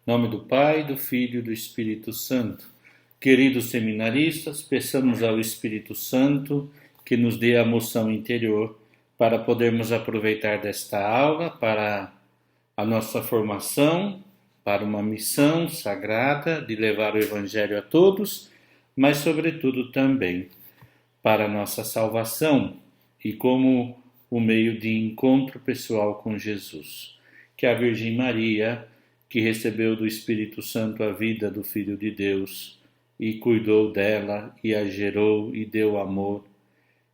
Em nome do Pai, do Filho e do Espírito Santo. Queridos seminaristas, peçamos ao Espírito Santo que nos dê a moção interior para podermos aproveitar desta aula para a nossa formação, para uma missão sagrada de levar o Evangelho a todos, mas sobretudo também para a nossa salvação e como o meio de encontro pessoal com Jesus. Que a Virgem Maria, que recebeu do Espírito Santo a vida do Filho de Deus e cuidou dela e a gerou e deu amor,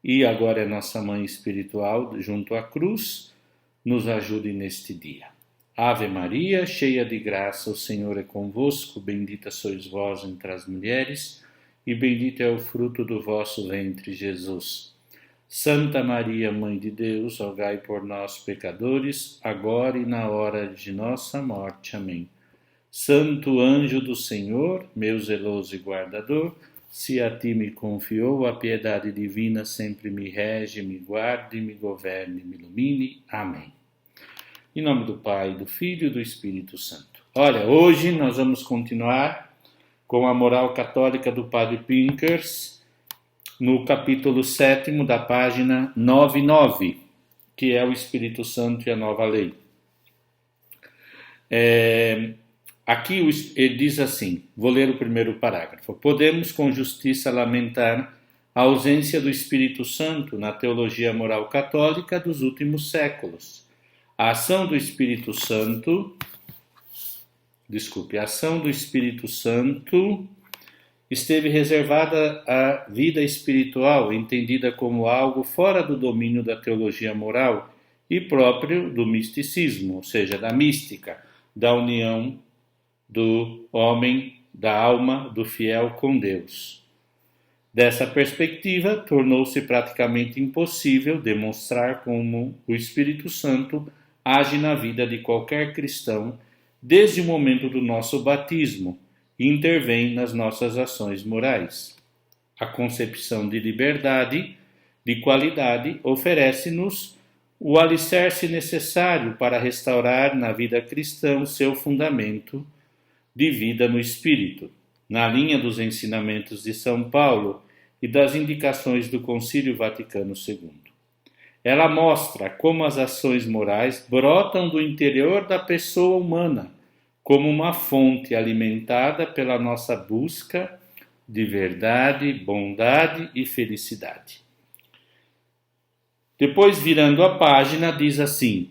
e agora é nossa mãe espiritual junto à cruz, nos ajude neste dia. Ave Maria, cheia de graça, o Senhor é convosco, bendita sois vós entre as mulheres, e bendito é o fruto do vosso ventre, Jesus. Santa Maria, Mãe de Deus, rogai por nós, pecadores, agora e na hora de nossa morte. Amém. Santo anjo do Senhor, meu zeloso e guardador, se a ti me confiou a piedade divina, sempre me rege, me guarde, me governe, me ilumine. Amém. Em nome do Pai, do Filho e do Espírito Santo. Olha, hoje nós vamos continuar com a moral católica do Padre Pinkers, no capítulo 7 da página 99, que é o Espírito Santo e a Nova Lei. Aqui ele diz assim, vou ler o primeiro parágrafo. Podemos com justiça lamentar a ausência do Espírito Santo na teologia moral católica dos últimos séculos. A ação do Espírito Santo esteve reservada à vida espiritual, entendida como algo fora do domínio da teologia moral e próprio do misticismo, ou seja, da mística, da união do homem, da alma, do fiel com Deus. Dessa perspectiva, tornou-se praticamente impossível demonstrar como o Espírito Santo age na vida de qualquer cristão desde o momento do nosso batismo, e intervém nas nossas ações morais. A concepção de liberdade, de qualidade, oferece-nos o alicerce necessário para restaurar na vida cristã o seu fundamento de vida no Espírito, na linha dos ensinamentos de São Paulo e das indicações do Concílio Vaticano II. Ela mostra como as ações morais brotam do interior da pessoa humana, como uma fonte alimentada pela nossa busca de verdade, bondade e felicidade. Depois, virando a página, diz assim,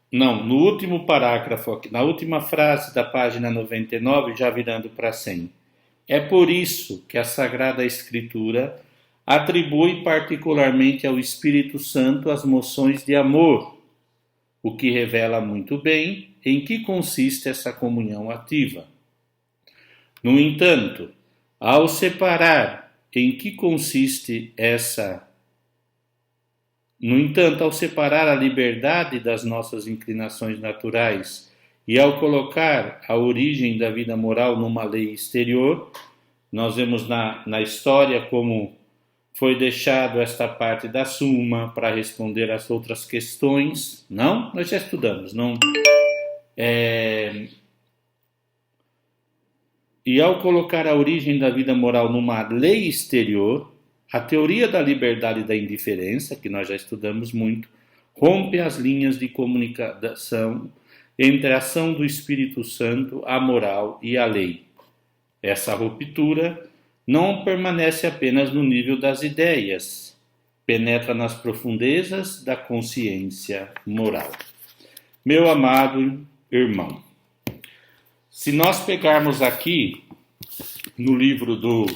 no último parágrafo, na última frase da página 99, já virando para 100. É por isso que a Sagrada Escritura atribui particularmente ao Espírito Santo as moções de amor, o que revela muito bem em que consiste essa comunhão ativa. No entanto, ao separar a liberdade das nossas inclinações naturais e ao colocar a origem da vida moral numa lei exterior, nós vemos na história como foi deixado esta parte da Suma para responder às outras questões. Não? Nós já estudamos, não? E ao colocar a origem da vida moral numa lei exterior, a teoria da liberdade e da indiferença, que nós já estudamos muito, rompe as linhas de comunicação entre a ação do Espírito Santo, a moral e a lei. Essa ruptura não permanece apenas no nível das ideias, penetra nas profundezas da consciência moral. Meu amado irmão, se nós pegarmos aqui no livro do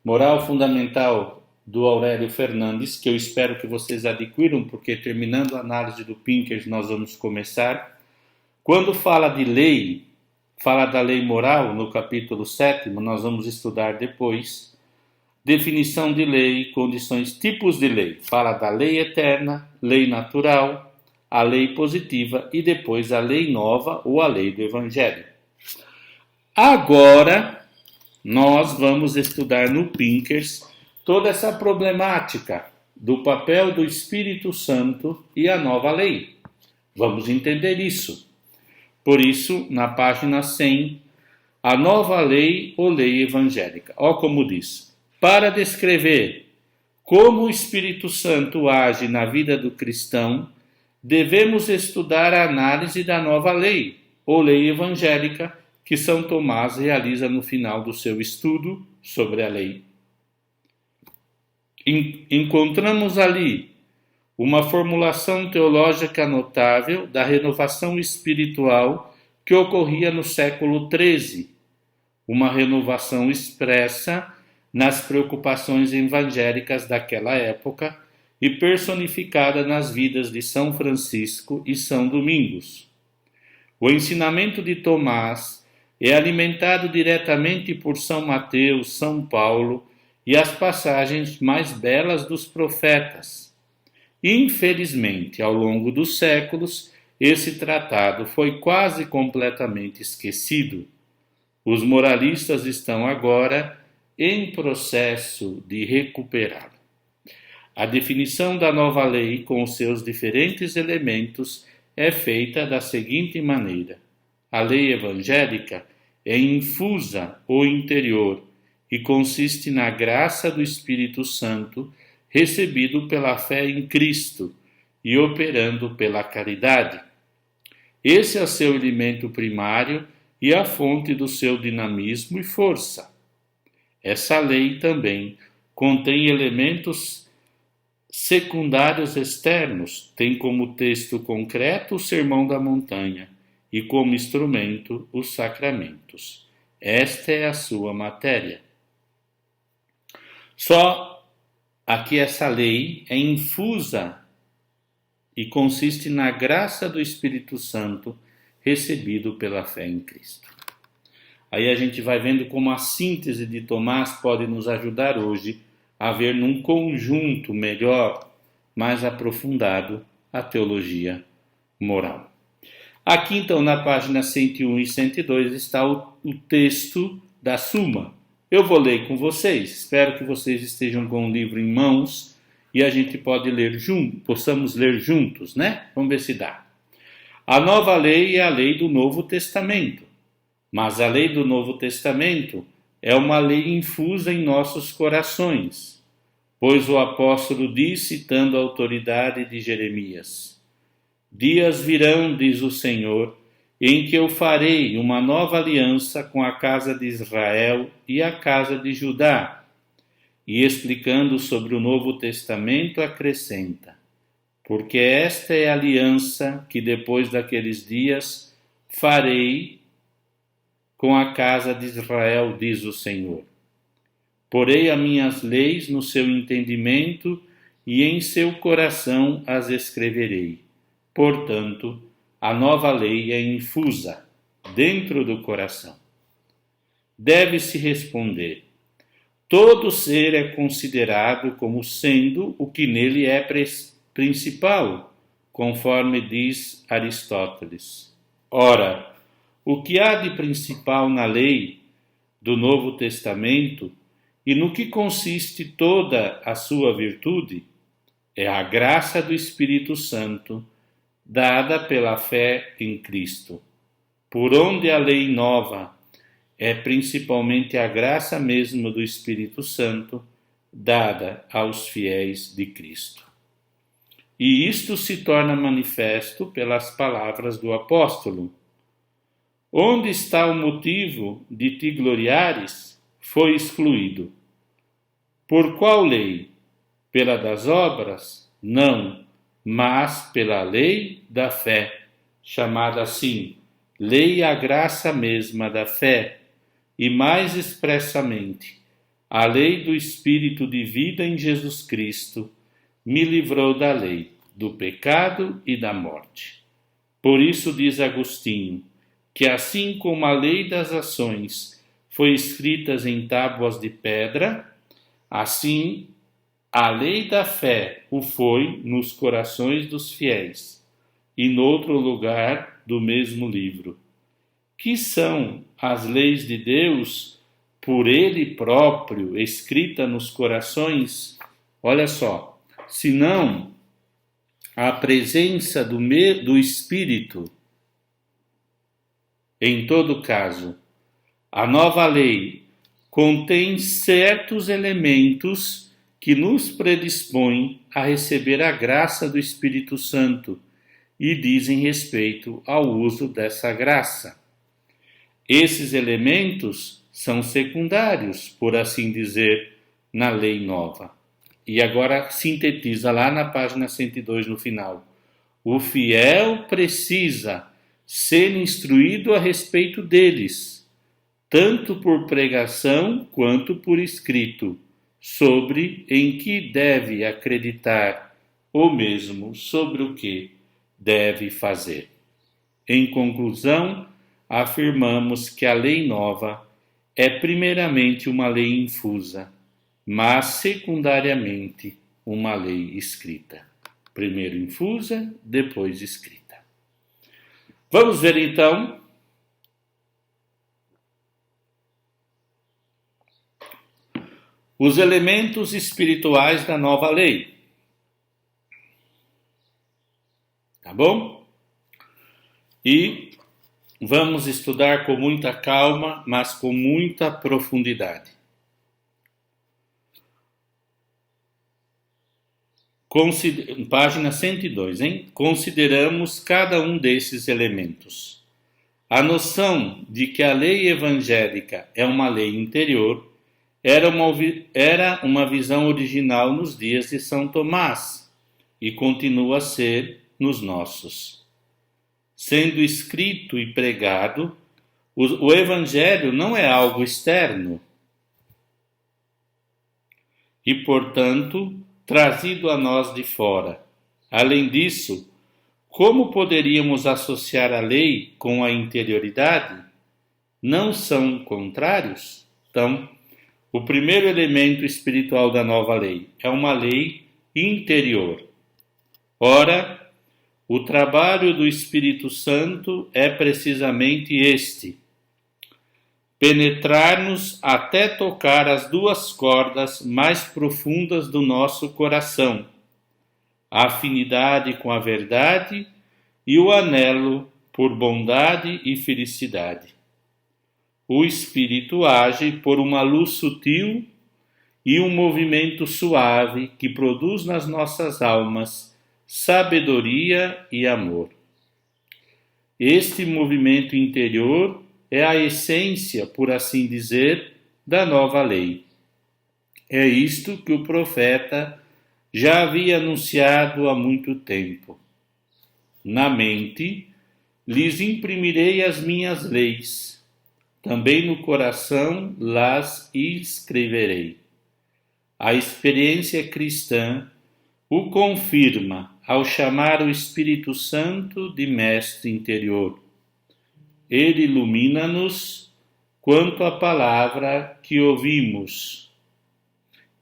Moral Fundamental do Aurélio Fernandes, que eu espero que vocês adquiram, porque terminando a análise do Pinkers nós vamos começar, quando fala de lei, fala da lei moral, no capítulo 7, nós vamos estudar depois, definição de lei, condições, tipos de lei. Fala da lei eterna, lei natural, a lei positiva e depois a lei nova ou a lei do Evangelho. Agora, nós vamos estudar no Pinkers toda essa problemática do papel do Espírito Santo e a nova lei. Vamos entender isso. Por isso, na página 100, a nova lei ou lei evangélica. Ó como diz, para descrever como o Espírito Santo age na vida do cristão, devemos estudar a análise da nova lei ou lei evangélica que São Tomás realiza no final do seu estudo sobre a lei. Encontramos ali uma formulação teológica notável da renovação espiritual que ocorria no século XIII, uma renovação expressa nas preocupações evangélicas daquela época e personificada nas vidas de São Francisco e São Domingos. O ensinamento de Tomás é alimentado diretamente por São Mateus, São Paulo e as passagens mais belas dos profetas. Infelizmente, ao longo dos séculos, esse tratado foi quase completamente esquecido. Os moralistas estão agora em processo de recuperá-lo. A definição da nova lei, com os seus diferentes elementos, é feita da seguinte maneira: a lei evangélica é infusa ou interior e consiste na graça do Espírito Santo recebido pela fé em Cristo e operando pela caridade. Esse é seu elemento primário e a fonte do seu dinamismo e força. Essa lei também contém elementos secundários externos, tem como texto concreto o Sermão da Montanha e como instrumento os sacramentos. Esta é a sua matéria. Só aqui essa lei é infusa e consiste na graça do Espírito Santo recebido pela fé em Cristo. Aí a gente vai vendo como a síntese de Tomás pode nos ajudar hoje a ver num conjunto melhor, mais aprofundado, a teologia moral. Aqui então na página 101 e 102 está o texto da Suma. Eu vou ler com vocês, espero que vocês estejam com o livro em mãos e a gente pode ler possamos ler juntos, né? Vamos ver se dá. A nova lei é a lei do Novo Testamento, mas a lei do Novo Testamento é uma lei infusa em nossos corações, pois o apóstolo diz, citando a autoridade de Jeremias: dias virão, diz o Senhor, em que eu farei uma nova aliança com a casa de Israel e a casa de Judá. E explicando sobre o Novo Testamento, acrescenta: porque esta é a aliança que depois daqueles dias farei com a casa de Israel, diz o Senhor. Porei as minhas leis no seu entendimento e em seu coração as escreverei. Portanto, a nova lei é infusa dentro do coração. Deve-se responder: todo ser é considerado como sendo o que nele é principal, conforme diz Aristóteles. Ora, o que há de principal na lei do Novo Testamento e no que consiste toda a sua virtude é a graça do Espírito Santo dada pela fé em Cristo, por onde a lei nova é principalmente a graça mesmo do Espírito Santo dada aos fiéis de Cristo. E isto se torna manifesto pelas palavras do apóstolo: onde está o motivo de te gloriares, foi excluído. Por qual lei? Pela das obras? Não, mas pela lei da fé, chamada assim, lei a graça mesma da fé, e mais expressamente, a lei do Espírito de vida em Jesus Cristo, me livrou da lei, do pecado e da morte. Por isso diz Agostinho, que assim como a lei das ações foi escrita em tábuas de pedra, assim a lei da fé o foi nos corações dos fiéis, e noutro lugar do mesmo livro. Que são as leis de Deus por Ele próprio, escrita nos corações? Olha só, senão a presença do Espírito Em todo caso, a nova lei contém certos elementos que nos predispõem a receber a graça do Espírito Santo e dizem respeito ao uso dessa graça. Esses elementos são secundários, por assim dizer, na lei nova. E agora sintetiza lá na página 102 no final. O fiel precisa ser instruído a respeito deles, tanto por pregação quanto por escrito, sobre em que deve acreditar, ou mesmo sobre o que deve fazer. Em conclusão, afirmamos que a lei nova é primeiramente uma lei infusa, mas secundariamente uma lei escrita. Primeiro infusa, depois escrita. Vamos ver então os elementos espirituais da nova lei. Tá bom? E vamos estudar com muita calma, mas com muita profundidade. Página 102, hein? Consideramos cada um desses elementos. A noção de que a lei evangélica é uma lei interior era uma visão original nos dias de São Tomás e continua a ser nos nossos. Sendo escrito e pregado, o Evangelho não é algo externo e, portanto, trazido a nós de fora. Além disso, como poderíamos associar a lei com a interioridade? Não são contrários? Então, o primeiro elemento espiritual da nova lei é uma lei interior. Ora, o trabalho do Espírito Santo é precisamente este: penetrar-nos até tocar as duas cordas mais profundas do nosso coração, a afinidade com a verdade e o anelo por bondade e felicidade. O Espírito age por uma luz sutil e um movimento suave que produz nas nossas almas sabedoria e amor. Este movimento interior é a essência, por assim dizer, da nova lei. É isto que o profeta já havia anunciado há muito tempo. Na mente lhes imprimirei as minhas leis, também no coração las escreverei. A experiência cristã o confirma ao chamar o Espírito Santo de mestre interior. Ele ilumina-nos quanto à palavra que ouvimos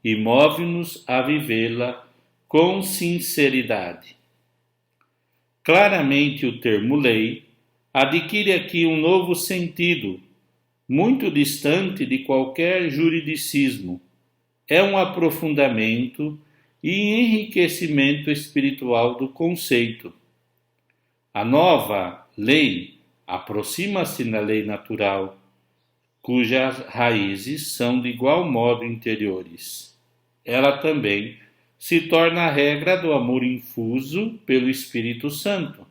e move-nos a vivê-la com sinceridade. Claramente, o termo lei adquire aqui um novo sentido, muito distante de qualquer juridicismo. É um aprofundamento e enriquecimento espiritual do conceito. A nova lei aproxima-se da lei natural, cujas raízes são de igual modo interiores. Ela também se torna a regra do amor infuso pelo Espírito Santo.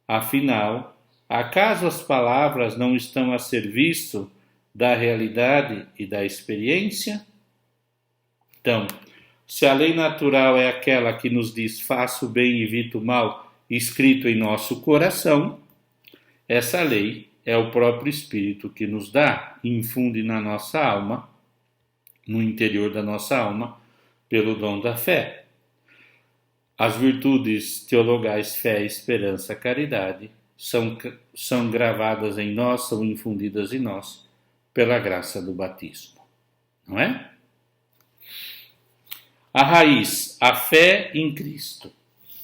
Afinal, acaso as palavras não estão a serviço da realidade e da experiência? Então, se a lei natural é aquela que nos diz faça o bem e evita o mal, escrito em nosso coração, essa lei é o próprio Espírito que nos dá e infunde na nossa alma, no interior da nossa alma, pelo dom da fé. As virtudes teologais fé, esperança, caridade são gravadas em nós, são infundidas em nós pela graça do batismo. Não é? A raiz, a fé em Cristo.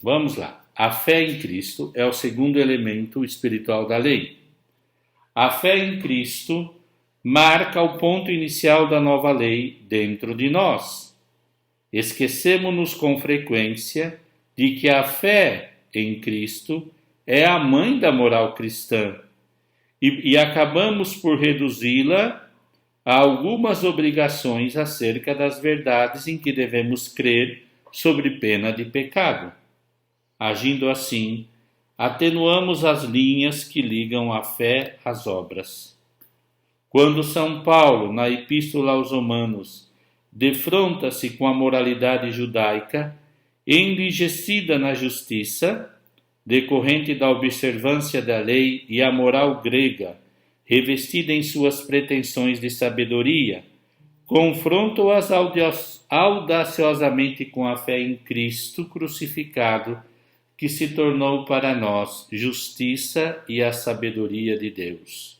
Vamos lá. A fé em Cristo é o segundo elemento espiritual da lei. A fé em Cristo marca o ponto inicial da nova lei dentro de nós. Esquecemos-nos com frequência de que a fé em Cristo é a mãe da moral cristã e acabamos por reduzi-la a algumas obrigações acerca das verdades em que devemos crer sob pena de pecado. Agindo assim, atenuamos as linhas que ligam a fé às obras. Quando São Paulo, na Epístola aos Romanos, defronta-se com a moralidade judaica, enrijecida na justiça, decorrente da observância da lei, e a moral grega, revestida em suas pretensões de sabedoria, confrontam-as audaciosamente com a fé em Cristo crucificado, que se tornou para nós justiça e a sabedoria de Deus.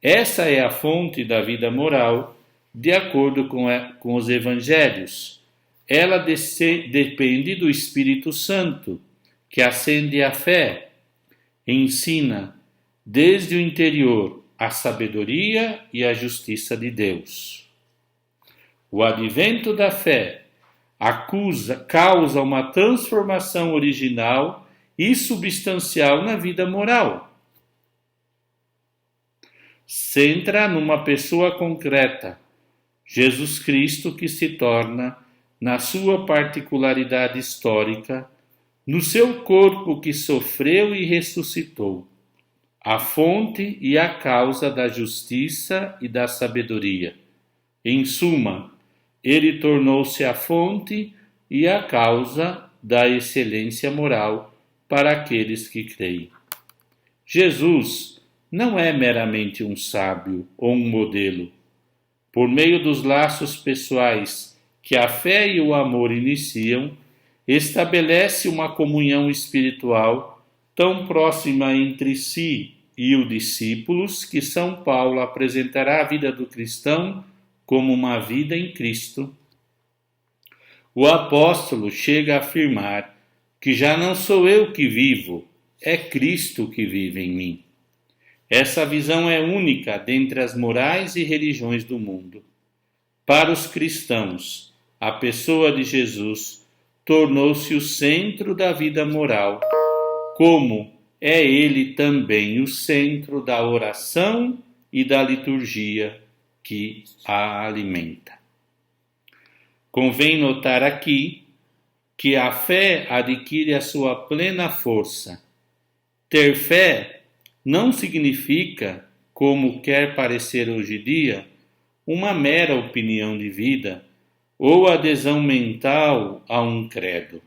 Essa é a fonte da vida moral, de acordo com os evangelhos. Ela depende do Espírito Santo, que acende a fé, ensina desde o interior a sabedoria e a justiça de Deus. O advento da fé causa uma transformação original e substancial na vida moral. Centra numa pessoa concreta, Jesus Cristo, que se torna, na sua particularidade histórica, no seu corpo que sofreu e ressuscitou, a fonte e a causa da justiça e da sabedoria. Em suma, ele tornou-se a fonte e a causa da excelência moral para aqueles que creem. Jesus não é meramente um sábio ou um modelo. Por meio dos laços pessoais que a fé e o amor iniciam, estabelece uma comunhão espiritual tão próxima entre si e os discípulos que São Paulo apresentará a vida do cristão como uma vida em Cristo. O apóstolo chega a afirmar que já não sou eu que vivo, é Cristo que vive em mim. Essa visão é única dentre as morais e religiões do mundo. Para os cristãos, a pessoa de Jesus tornou-se o centro da vida moral, como é ele também o centro da oração e da liturgia que a alimenta. Convém notar aqui que a fé adquire a sua plena força. Ter fé não significa, como quer parecer hoje em dia, uma mera opinião de vida ou adesão mental a um credo.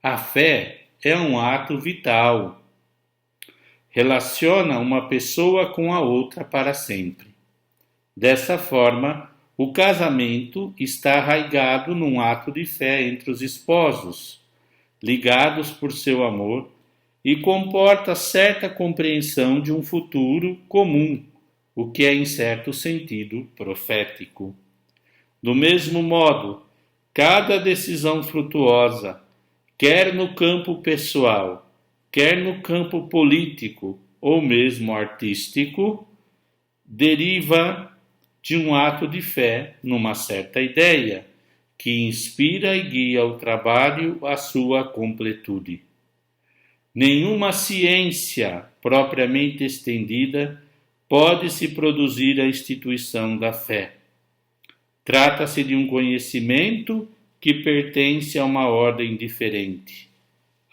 A fé é um ato vital. Relaciona uma pessoa com a outra para sempre. Dessa forma, o casamento está arraigado num ato de fé entre os esposos, ligados por seu amor, e comporta certa compreensão de um futuro comum, o que é em certo sentido profético. Do mesmo modo, cada decisão frutuosa, quer no campo pessoal, quer no campo político ou mesmo artístico, deriva de um ato de fé numa certa ideia, que inspira e guia o trabalho à sua completude. Nenhuma ciência propriamente estendida pode se produzir a instituição da fé. Trata-se de um conhecimento que pertence a uma ordem diferente.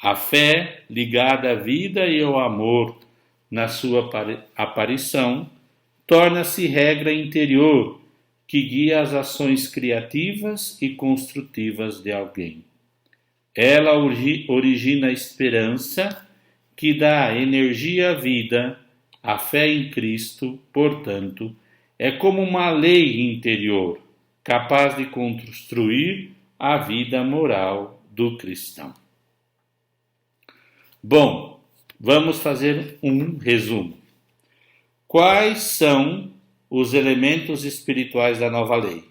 A fé, ligada à vida e ao amor na sua aparição, torna-se regra interior que guia as ações criativas e construtivas de alguém. Ela origina a esperança que dá energia à vida. A fé em Cristo, portanto, é como uma lei interior, capaz de construir a vida moral do cristão. Bom, vamos fazer um resumo. Quais são os elementos espirituais da nova lei?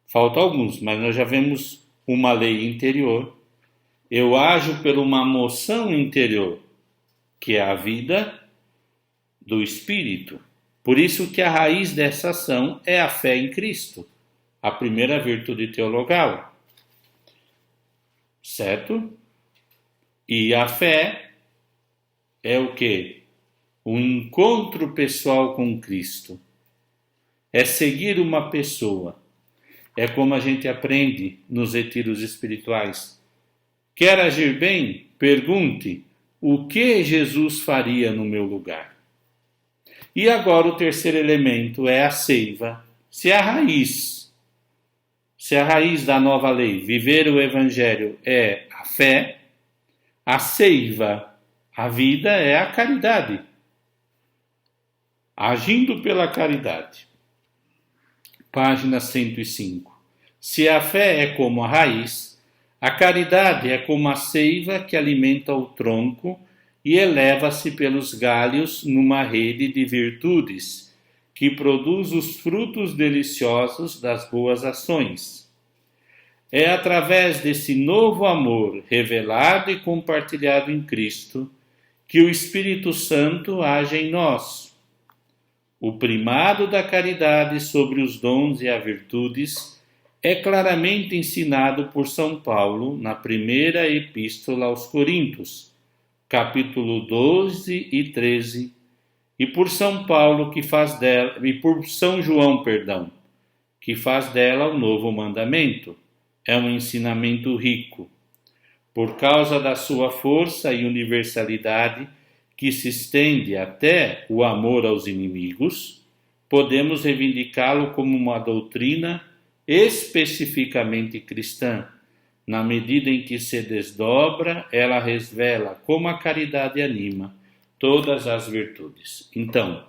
Faltam alguns, mas nós já vemos uma lei interior. Eu ajo por uma moção interior, que é a vida do Espírito. Por isso que a raiz dessa ação é a fé em Cristo, a primeira virtude teologal. Certo? E a fé é o quê? o encontro pessoal com Cristo. É seguir uma pessoa. É como a gente aprende nos retiros espirituais. Quer agir bem? Pergunte: o que Jesus faria no meu lugar? E agora o terceiro elemento é a seiva. Se a raiz da nova lei, viver o evangelho, é a fé, a seiva, a vida, é a caridade. Agindo pela caridade. Página 105. Se a fé é como a raiz, a caridade é como a seiva que alimenta o tronco e eleva-se pelos galhos numa rede de virtudes que produz os frutos deliciosos das boas ações. É através desse novo amor revelado e compartilhado em Cristo que o Espírito Santo age em nós. O primado da caridade sobre os dons e as virtudes é claramente ensinado por São Paulo na primeira epístola aos Coríntios, capítulo 12 e 13, e por São Paulo e por São João, que faz dela o novo mandamento. É um ensinamento rico. Por causa da sua força e universalidade, que se estende até o amor aos inimigos, podemos reivindicá-lo como uma doutrina especificamente cristã. Na medida em que se desdobra, ela revela como a caridade anima todas as virtudes. Então,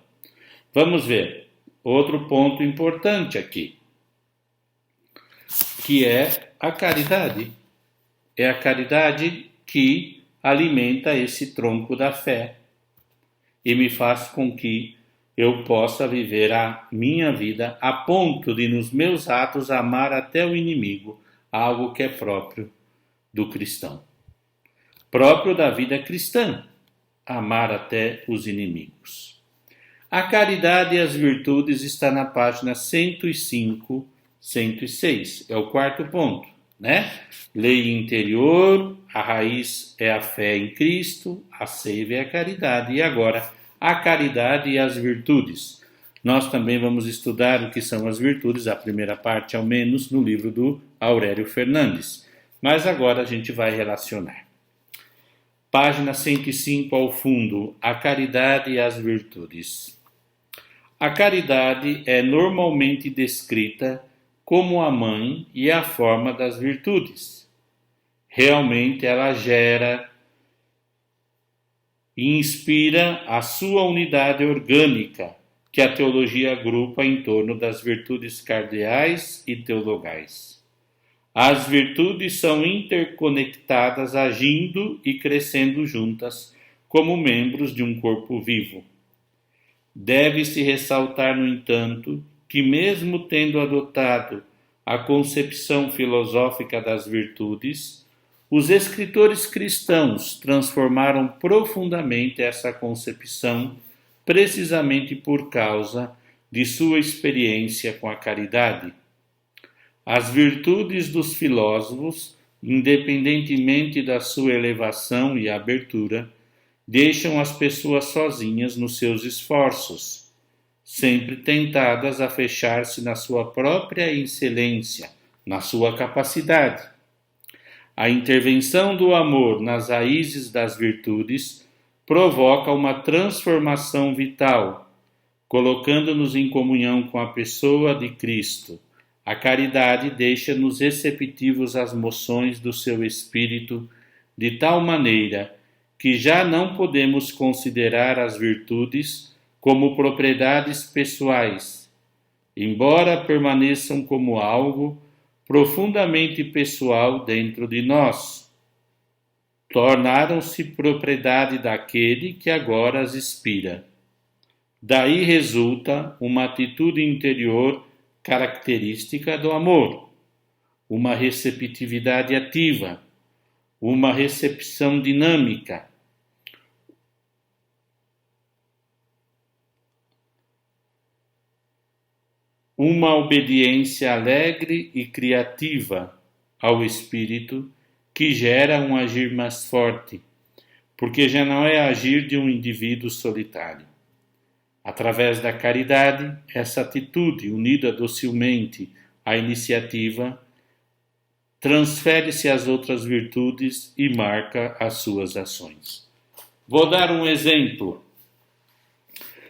vamos ver outro ponto importante aqui, que é a caridade. É a caridade que alimenta esse tronco da fé e me faz com que eu possa viver a minha vida a ponto de, nos meus atos, amar até o inimigo, algo que é próprio do cristão. Próprio da vida cristã, amar até os inimigos. A caridade e as virtudes está na página 105, 106. É o quarto ponto, né? Lei interior, a raiz é a fé em Cristo, a seiva é a caridade. E agora, a caridade e as virtudes. Nós também vamos estudar o que são as virtudes, a primeira parte ao menos, no livro do Aurélio Fernandes. Mas agora a gente vai relacionar. Página 105 ao fundo, a caridade e as virtudes. A caridade é normalmente descrita como a mãe e a forma das virtudes. Realmente ela gera e inspira a sua unidade orgânica, que a teologia agrupa em torno das virtudes cardeais e teologais. As virtudes são interconectadas, agindo e crescendo juntas, como membros de um corpo vivo. Deve-se ressaltar, no entanto, que mesmo tendo adotado a concepção filosófica das virtudes, os escritores cristãos transformaram profundamente essa concepção precisamente por causa de sua experiência com a caridade. As virtudes dos filósofos, independentemente da sua elevação e abertura, deixam as pessoas sozinhas nos seus esforços, sempre tentadas a fechar-se na sua própria excelência, na sua capacidade. A intervenção do amor nas raízes das virtudes provoca uma transformação vital, colocando-nos em comunhão com a pessoa de Cristo. A caridade deixa-nos receptivos às moções do seu espírito, de tal maneira que já não podemos considerar as virtudes como propriedades pessoais, embora permaneçam como algo profundamente pessoal dentro de nós. Tornaram-se propriedade daquele que agora as inspira. Daí resulta uma atitude interior característica do amor, uma receptividade ativa, uma recepção dinâmica, uma obediência alegre e criativa ao Espírito que gera um agir mais forte, porque já não é agir de um indivíduo solitário. Através da caridade, essa atitude, unida docilmente à iniciativa, transfere-se às outras virtudes e marca as suas ações. Vou dar um exemplo.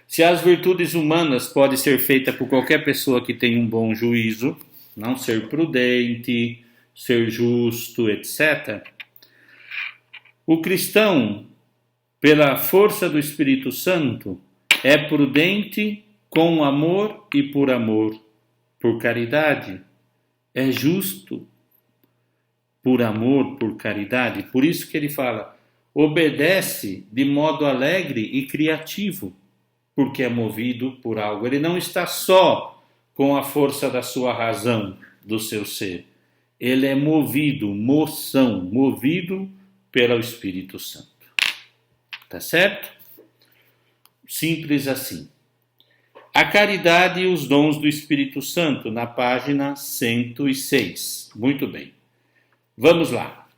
Se as virtudes humanas podem ser feitas por qualquer pessoa que tem um bom juízo, não ser prudente, ser justo, etc., o cristão, pela força do Espírito Santo, é prudente com amor e por amor, por caridade. É justo por amor, por caridade. Por isso que ele fala, obedece de modo alegre e criativo, porque é movido por algo. Ele não está só com a força da sua razão, do seu ser. Ele é movido pelo Espírito Santo. Tá certo? Simples assim. A caridade e os dons do Espírito Santo, na página 106. Muito bem. Vamos lá.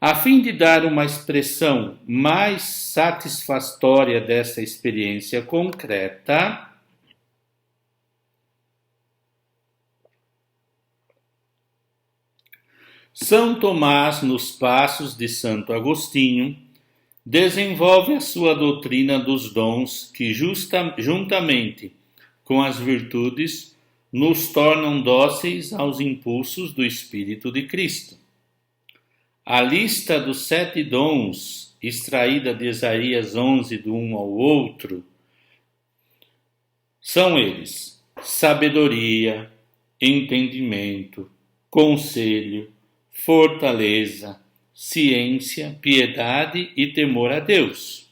A fim de dar uma expressão mais satisfatória dessa experiência concreta, São Tomás, nos passos de Santo Agostinho, desenvolve a sua doutrina dos dons que, juntamente com as virtudes, nos tornam dóceis aos impulsos do Espírito de Cristo. A lista dos 7 dons, extraída de Isaías 11, do um ao outro, são eles: sabedoria, entendimento, conselho, fortaleza, ciência, piedade e temor a Deus.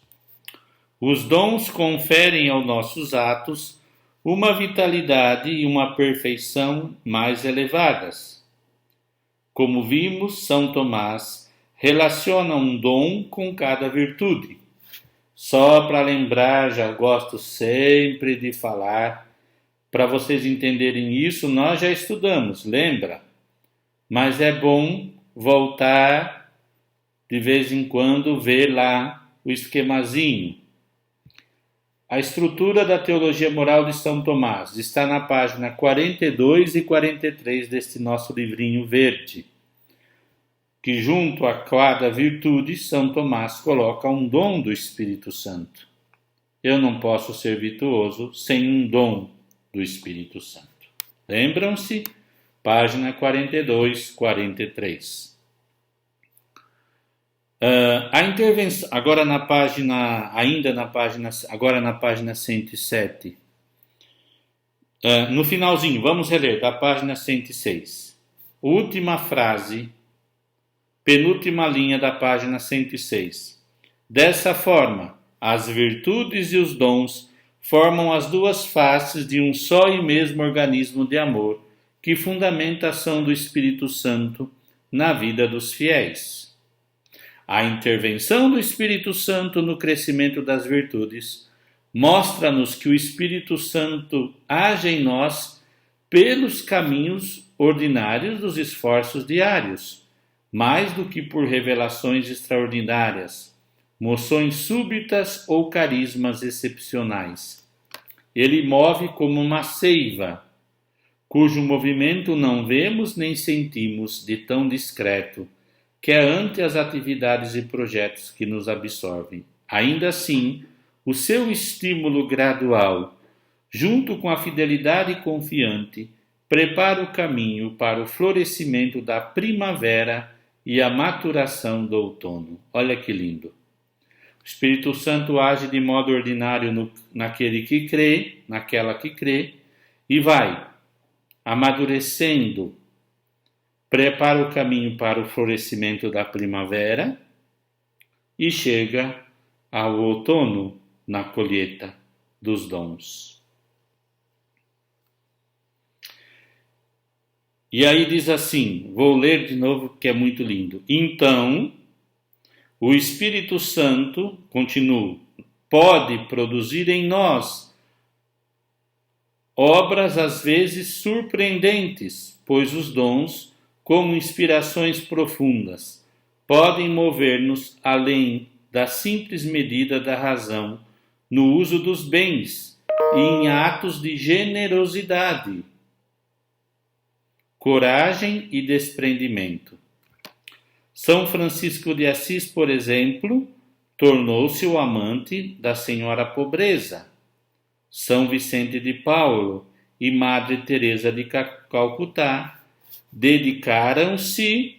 Os dons conferem aos nossos atos uma vitalidade e uma perfeição mais elevadas. Como vimos, São Tomás relaciona um dom com cada virtude. Só para lembrar, já gosto sempre de falar, para vocês entenderem isso, nós já estudamos, lembra? Mas é bom voltar de vez em quando, ver lá o esquemazinho. A estrutura da teologia moral de São Tomás está na página 42 e 43 deste nosso livrinho verde, que junto a cada virtude, São Tomás coloca um dom do Espírito Santo. Eu não posso ser virtuoso sem um dom do Espírito Santo. Lembram-se? Página 42, 43. A intervenção, agora na página 107. No finalzinho, vamos reler da página 106. Última frase, penúltima linha da página 106. Dessa forma, as virtudes e os dons formam as duas faces de um só e mesmo organismo de amor que fundamenta a ação do Espírito Santo na vida dos fiéis. A intervenção do Espírito Santo no crescimento das virtudes mostra-nos que o Espírito Santo age em nós pelos caminhos ordinários dos esforços diários, mais do que por revelações extraordinárias, moções súbitas ou carismas excepcionais. Ele move como uma seiva, cujo movimento não vemos nem sentimos de tão discreto, que é ante as atividades e projetos que nos absorvem. Ainda assim, o seu estímulo gradual, junto com a fidelidade confiante, prepara o caminho para o florescimento da primavera e a maturação do outono. Olha que lindo! O Espírito Santo age de modo ordinário naquele que crê, naquela que crê, e vai amadurecendo, prepara o caminho para o florescimento da primavera e chega ao outono na colheita dos dons. E aí diz assim, vou ler de novo que é muito lindo. Então, o Espírito Santo, continuo, pode produzir em nós obras às vezes surpreendentes, pois os dons, como inspirações profundas, podem mover-nos além da simples medida da razão no uso dos bens e em atos de generosidade, coragem e desprendimento. São Francisco de Assis, por exemplo, tornou-se o amante da Senhora Pobreza. São Vicente de Paulo e Madre Teresa de Calcutá dedicaram-se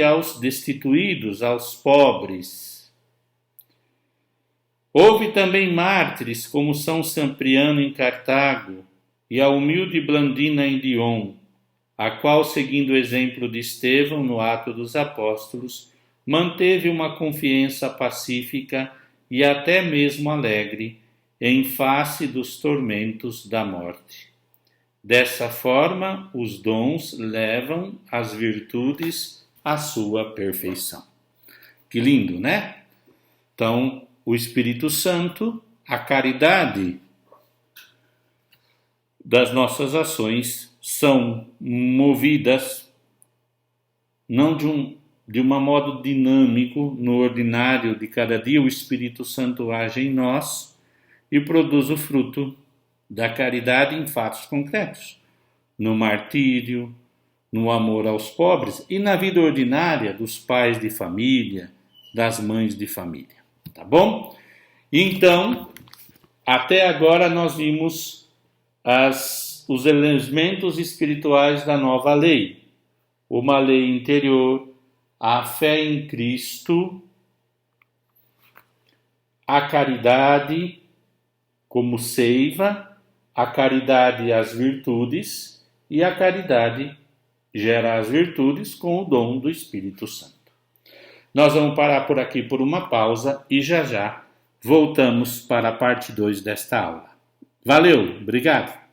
aos destituídos, aos pobres. Houve também mártires como São Cipriano em Cartago e a humilde Blandina em Lyon, a qual, seguindo o exemplo de Estevão no Ato dos Apóstolos, manteve uma confiança pacífica e até mesmo alegre em face dos tormentos da morte. Dessa forma, os dons levam as virtudes à sua perfeição. Que lindo, né? Então, o Espírito Santo, a caridade das nossas ações são movidas não de um modo dinâmico, no ordinário de cada dia, o Espírito Santo age em nós e produz o fruto da caridade em fatos concretos, no martírio, no amor aos pobres e na vida ordinária dos pais de família, das mães de família. Tá bom? Então, até agora nós vimos os elementos espirituais da nova lei. Uma lei interior, a fé em Cristo, a caridade como seiva, a caridade e as virtudes, e a caridade gera as virtudes com o dom do Espírito Santo. Nós vamos parar por aqui por uma pausa e já voltamos para a parte 2 desta aula. Valeu, obrigado!